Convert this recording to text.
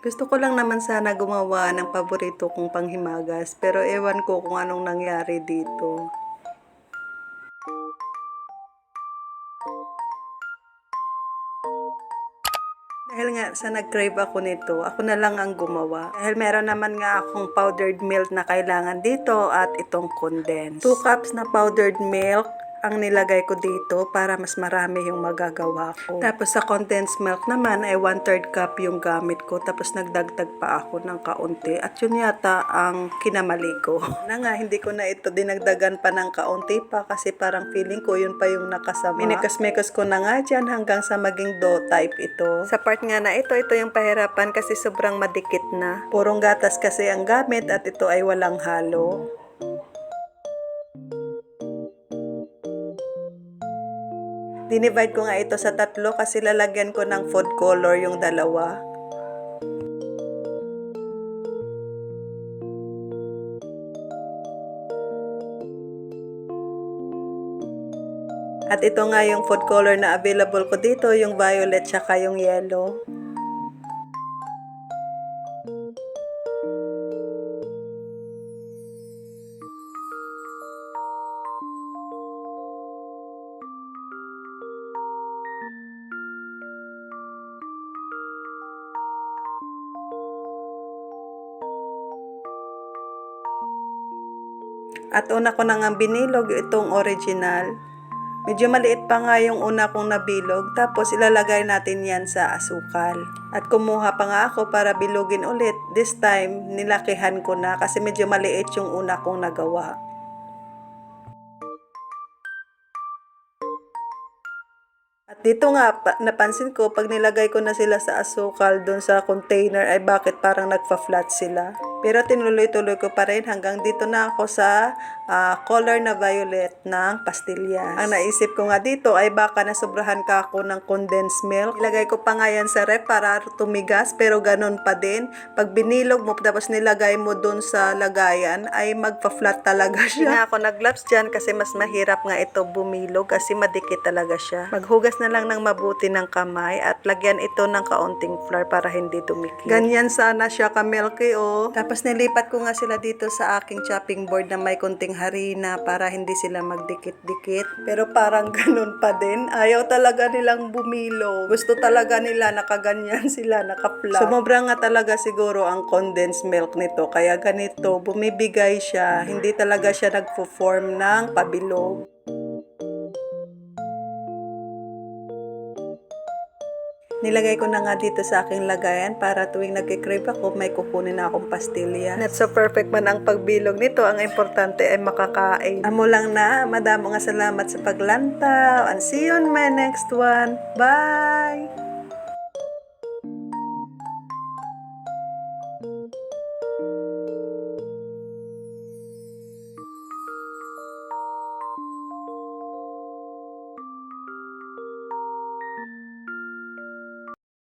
Gusto ko lang naman sana gumawa ng paborito kong panghimagas, pero ewan ko kung anong nangyari dito. Dahil nga sa nag-crave ako nito, ako na lang ang gumawa. Dahil meron naman nga akong powdered milk na kailangan dito at itong condensed. 2 cups na powdered milk ang nilagay ko dito para mas marami yung magagawa ko. Tapos sa condensed milk naman ay 1/3 cup yung gamit ko. Tapos nagdagdag pa ako ng kaunti. At yun yata ang kinamali ko. Na nga, hindi ko na ito dinagdagan pa ng kaunti pa kasi parang feeling ko yun pa yung nakasama. Minikas-mikas ko na nga dyan hanggang sa maging dough type ito. Sa part nga na ito yung pahirapan kasi sobrang madikit na. Purong gatas kasi ang gamit at ito ay walang halo. Dinivide ko nga ito sa 3 kasi lalagyan ko ng food color yung dalawa. At ito nga yung food color na available ko dito, yung violet tsaka yung yellow. At una ko na nga binilog itong original. Medyo maliit pa nga yung una kong nabilog, tapos ilalagay natin yan sa asukal. At kumuha pa nga ako para bilugin ulit. This time, nilakihan ko na kasi medyo maliit yung una kong nagawa. At dito nga, napansin ko, pag nilagay ko na sila sa asukal doon sa container, ay bakit parang nagpa-flat sila. Pero tinuloy-tuloy ko pa rin hanggang dito na ako sa color na violet ng pastillas. Ang naisip ko nga dito ay baka nasobrahan ka ako ng condensed milk. Ilagay ko pa nga yan sa ref para tumigas, pero ganun pa din. Pag binilog mo tapos nilagay mo doon sa lagayan, ay magpa-flat talaga siya. Hindi ako nag-gloves dyan kasi mas mahirap nga ito bumilog kasi madikit talaga siya. Maghugas na lang ng mabuti ng kamay at lagyan ito ng kaunting flour para hindi dumikit. Ganyan sana siya ka-milky oh. Tapos nilipat ko nga sila dito sa aking chopping board na may konting harina para hindi sila magdikit-dikit. Pero parang ganun pa din. Ayaw talaga nilang bumilog. Gusto talaga nila nakaganyan sila, naka-flat. Sumobra nga talaga siguro ang condensed milk nito. Kaya ganito, bumibigay siya. Hindi talaga siya nagpo-form ng pabilog. Nilagay ko na nga dito sa aking lagayan para tuwing nagkikrave ako, may kukunin na akong pastilya. Not so perfect man ang pagbilog nito, ang importante ay makakain. Amo lang na, madamo nga salamat sa paglantaw. And see you on my next one. Bye!